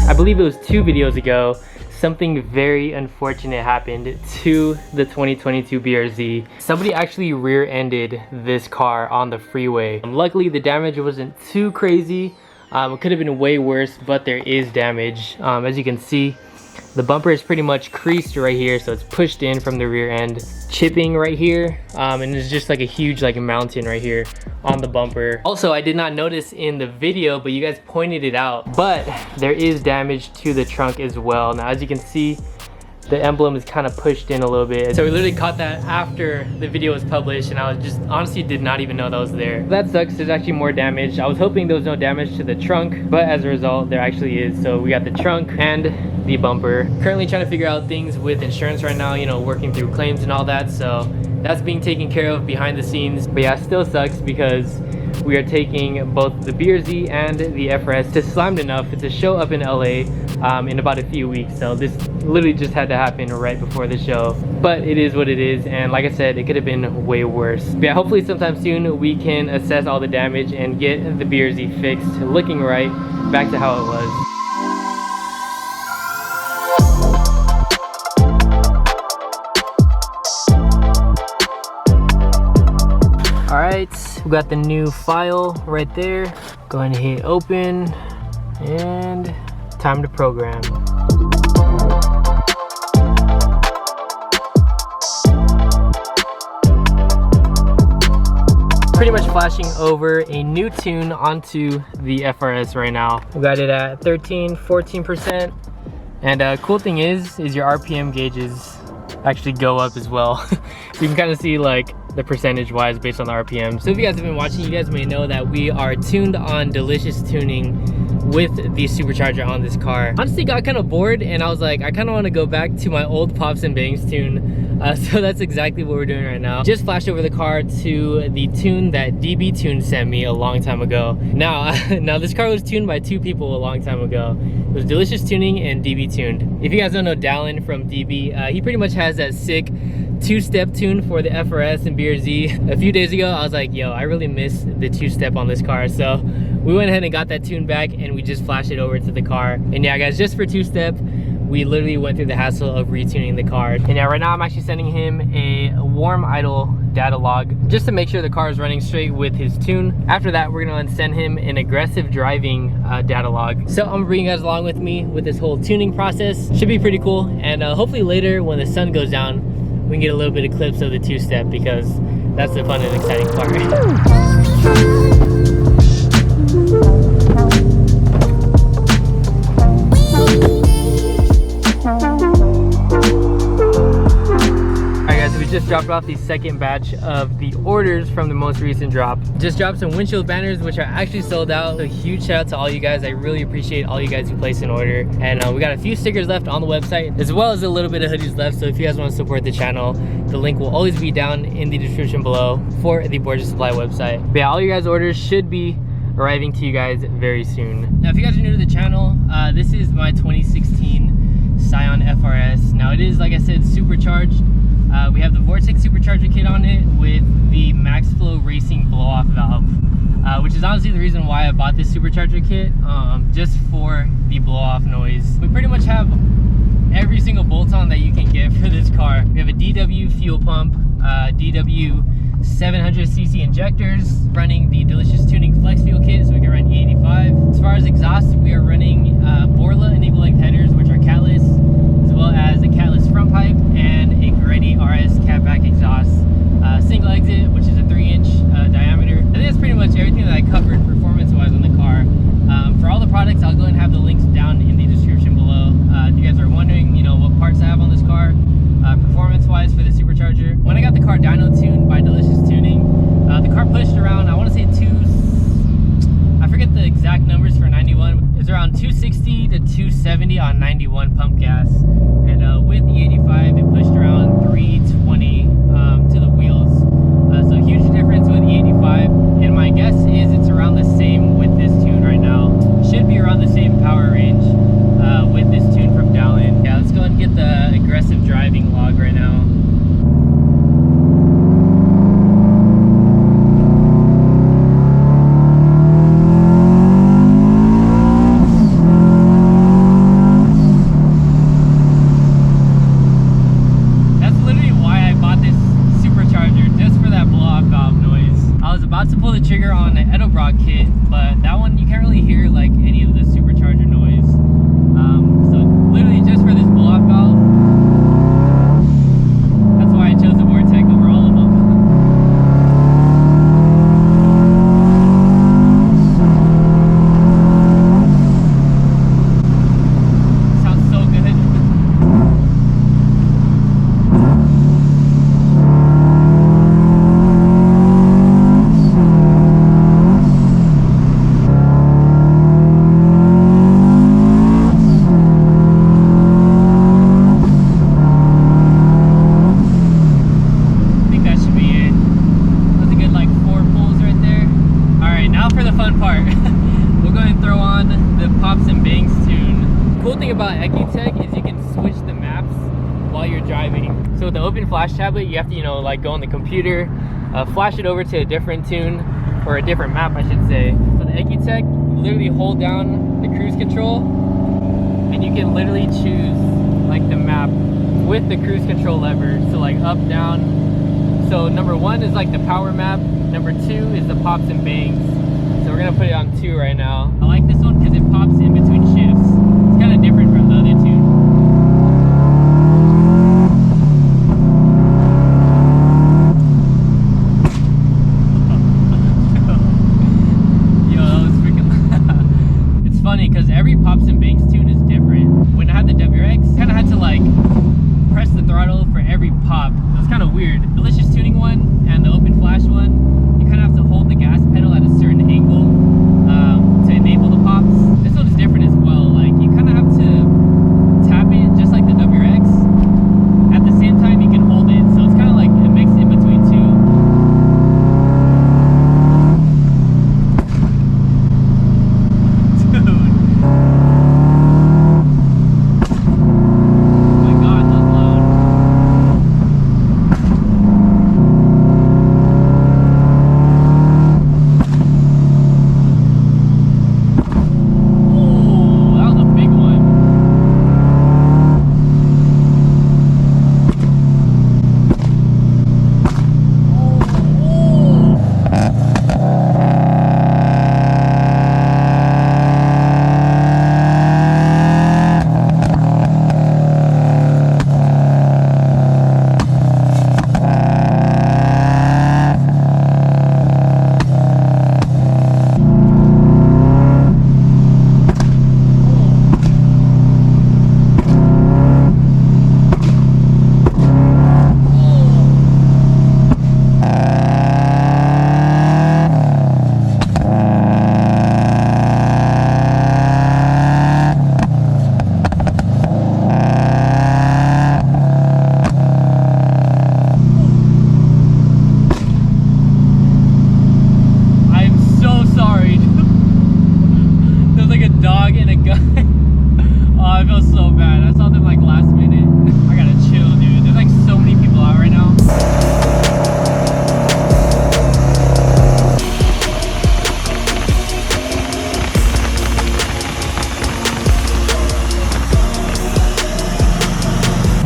I believe it was 2 videos ago, something very unfortunate happened to the 2022 BRZ. Somebody actually rear-ended this car on the freeway. Luckily, the damage wasn't too crazy. It could have been way worse, but there is damage. As you can see, the bumper is pretty much creased right here, so it's pushed in from the rear end. Chipping right here, and there's just like a huge mountain right here on the bumper. Also, I did not notice in the video, but you guys pointed it out, but there is damage to the trunk as well. Now, as you can see, the emblem is kind of pushed in a little bit. So we literally caught that after the video was published, and I was just honestly did not even know that was there. That sucks. There's actually more damage. I was hoping there was no damage to the trunk, but as a result, there actually is. So we got the trunk and the bumper. Currently trying to figure out things with insurance right now, you know, working through claims and all that. So that's being taken care of behind the scenes. But yeah, it still sucks because we are taking both the BRZ and the FRS to Slammed Enough. It's a show up in LA in about a few weeks. So this literally just had to happen right before the show. But it is what it is. And like I said, it could have been way worse. But yeah, hopefully sometime soon we can assess all the damage and get the BRZ fixed, looking right, back to how it was. Alright, we got the new file right there. Go ahead and hit open, and time to program. Pretty much flashing over a new tune onto the FRS right now. We got it at 14%. And cool thing is your RPM gauges actually go up as well. So you can kind of see like the percentage wise based on the RPM. So if you guys have been watching, you guys may know that we are tuned on Delicious Tuning with the supercharger on this car. Honestly got kind of bored, and I was like, I kind of want to go back to my old Pops and Bangs tune. So that's exactly what we're doing right now. Just flashed over the car to the tune that DB Tune sent me a long time ago. Now this car was tuned by 2 people a long time ago. It was Delicious Tuning and DB Tuned. If you guys don't know Dallin from DB, he pretty much has that sick 2-step tune for the FRS and BRZ. A few days ago, I was like, yo, I really miss the 2-step on this car. So we went ahead and got that tune back, and we just flashed it over to the car. And yeah, guys, just for 2-step, we literally went through the hassle of retuning the car. And yeah, right now I'm actually sending him a warm idle data log just to make sure the car is running straight with his tune. After that, we're gonna send him an aggressive driving data log. So I'm gonna bring you guys along with me with this whole tuning process. Should be pretty cool. And hopefully later when the sun goes down, we can get a little bit of clips of the 2-step, because that's the fun and exciting part. Just dropped off the second batch of the orders from the most recent drop. Just dropped some windshield banners, which are actually sold out. So huge shout out to all you guys. I really appreciate all you guys who placed an order. And we got a few stickers left on the website, as well as a little bit of hoodies left. So if you guys want to support the channel, the link will always be down in the description below for the Borgia Supply website. But yeah, all your guys' orders should be arriving to you guys very soon. Now, if you guys are new to the channel, this is my 2016 Scion FRS. Now it is, like I said, supercharged. We have the Vortech supercharger kit on it with the Max Flow Racing blow-off valve, which is honestly the reason why I bought this supercharger kit, just for the blow-off noise. We pretty much have every single bolt-on that you can get for this car. We have a DW fuel pump, DW 700cc injectors, running the Delicious Tuning Flex Fuel kit, so we can run E85. As far as exhaust, we are running Borla enabling headers, which are catless, as well as a catless front pipe and a Greddy RS catback exhaust. Single exit, which is a 3-inch diameter. I think that's pretty much everything that I covered performance-wise on the car. For all the products, I'll go ahead and have the links down in the description below. If you guys are wondering, you know, what parts I have on this car, performance-wise for the supercharger. When I got the car dyno tuned by Delicious Tuning, the car pushed around, I want to say I forget the exact numbers for 91. It's around 260 clocked at 270 on 91 pump gas, and with E85 it pushed around 320 to the wheels. So huge difference with E85, and my guess is it's around the same with this tune right now. Should be around the same power range with this tune from Dallin. Yeah, let's go and get the aggressive driving log right now. That's literally why I bought this supercharger, just for that blow-off valve noise. I was about to pull the trigger on the Edelbrock kit, but that one you can't really hear like any of the supercharger noise. So literally just for this blow-off valve, that's why I chose the Vortech over all of them. Sounds so good. So with the open flash tablet, you have to, like go on the computer, flash it over to a different tune, or a different map, I should say. For the EcuTech, you literally hold down the cruise control, and you can literally choose like the map with the cruise control lever. So like up, down. So number 1 is like the power map. Number 2 is the pops and bangs. So we're gonna put it on 2 right now. I like this one because it pops in between shifts. It's kind of different from the other tune. Because every pops and bangs tune is different. When I had the WRX, kind of had to like press the throttle for every pop. It was kind of weird. The Delicious Tuning one and the open flash one, you kind of have to hold the gas pedal at a certain angle to enable the pops. This one is different as well. Like you kind of have to tap it just like the WRX. At the same time, you can hold it. So it's kind of like a mix in between two.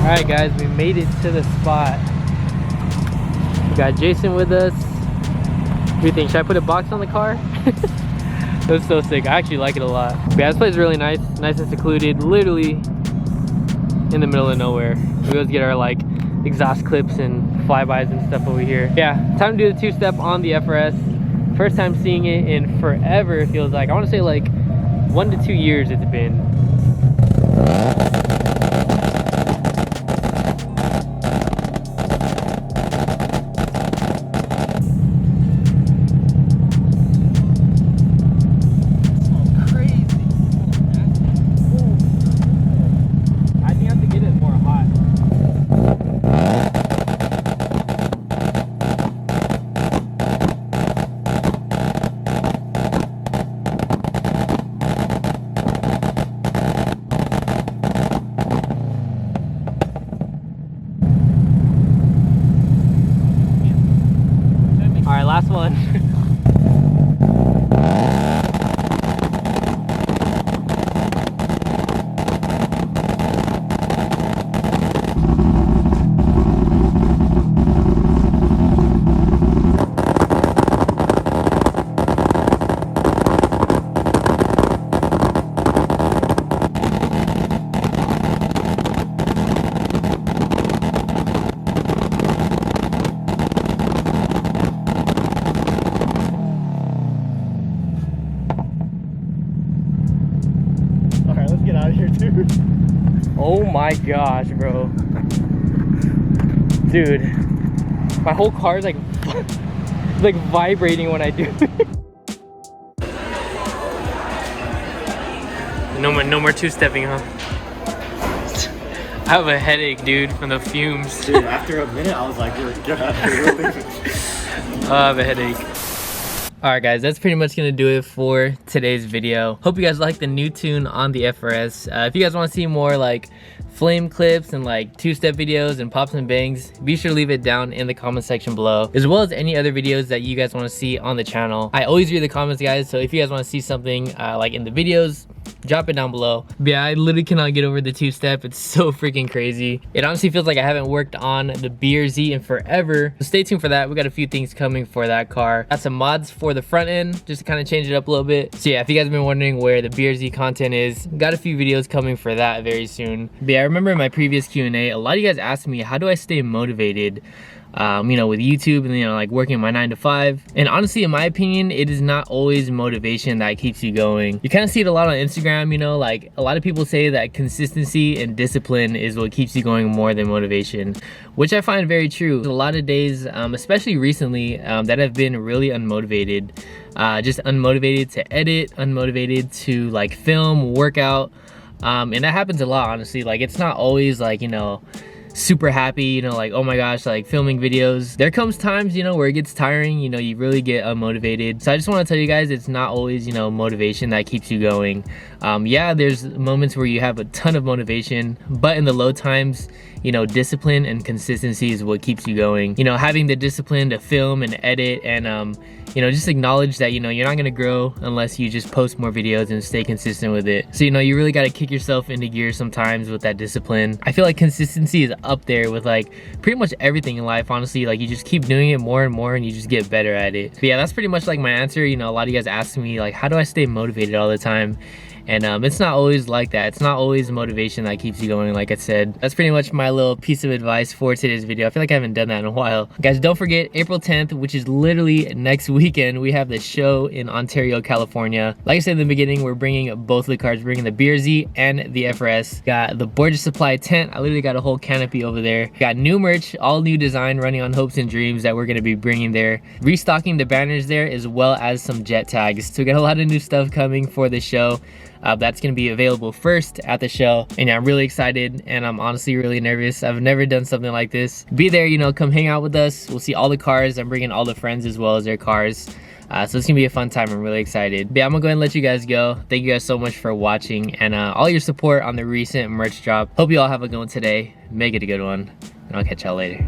Alright guys, we made it to the spot. We got Jason with us. What do you think? Should I put a box on the car? It was so sick. I actually like it a lot. But yeah, this place is really nice. Nice and secluded. Literally in the middle of nowhere. We always get our like exhaust clips and flybys and stuff over here. Yeah, time to do the two-step on the FRS. First time seeing it in forever, it feels like. I want to say like 1 to 2 years it's been. one. Get out of here, dude. Oh my gosh, bro. Dude, my whole car is like like vibrating when I do it. No more two-stepping, huh? I have a headache, dude, from the fumes. Dude, after a minute, I was like, get out of here. I have a headache. Alright guys, that's pretty much gonna do it for today's video. Hope you guys like the new tune on the FRS. If you guys want to see more like flame clips and like two-step videos and pops and bangs, be sure to leave it down in the comment section below, as well as any other videos that you guys want to see on the channel. I always read the comments, guys, so if you guys want to see something like in the videos, drop it down below. But yeah, I literally cannot get over the two-step. It's so freaking crazy. It honestly feels like I haven't worked on the BRZ in forever. So stay tuned for that. We got a few things coming for that car. Got some mods for the front end, just to kind of change it up a little bit. So yeah, if you guys have been wondering where the BRZ content is, got a few videos coming for that very soon. But yeah, I remember in my previous Q&A, a lot of you guys asked me, how do I stay motivated? You know, with YouTube and, you know, like working my 9 to 5. And honestly, in my opinion, it is not always motivation that keeps you going. You kind of see it a lot on Instagram, you know, like a lot of people say that consistency and discipline is what keeps you going more than motivation, which I find very true. There's a lot of days, especially recently, that have been really unmotivated. Just unmotivated to edit, unmotivated to like film, workout. And that happens a lot, honestly. Like, it's not always like, you know, super happy, you know, like, oh my gosh, like filming videos. There comes times, you know, where it gets tiring, you know, you really get unmotivated. So I just want to tell you guys, it's not always, you know, motivation that keeps you going. Yeah, there's moments where you have a ton of motivation, but in the low times, you know, discipline and consistency is what keeps you going. You know, having the discipline to film and edit and you know, just acknowledge that, you know, you're not gonna grow unless you just post more videos and stay consistent with it. So, you know, you really gotta kick yourself into gear sometimes with that discipline. I feel like consistency is up there with like pretty much everything in life, honestly. Like, you just keep doing it more and more and you just get better at it. But yeah, that's pretty much like my answer. You know, a lot of you guys ask me like, how do I stay motivated all the time? And it's not always like that. It's not always motivation that keeps you going, like I said. That's pretty much my little piece of advice for today's video. I feel like I haven't done that in a while. Guys, don't forget, April 10th, which is literally next weekend, we have the show in Ontario, California. Like I said in the beginning, we're bringing both of the cars. We're bringing the BRZ and the FRS. Got the Border Supply tent. I literally got a whole canopy over there. Got new merch, all new design running on hopes and dreams that we're going to be bringing there. Restocking the banners there, as well as some jet tags. So we got a lot of new stuff coming for the show. That's going to be available first at the show, and yeah, I'm really excited and I'm honestly really nervous. I've never done something like this. Be there, you know, come hang out with us. We'll see all the cars. I'm bringing all the friends as well as their cars. So it's gonna be a fun time. I'm really excited. But yeah, I'm gonna go ahead and let you guys go. Thank you guys so much for watching and all your support on the recent merch drop. Hope you all have a good one today. Make it a good one, and I'll catch y'all later.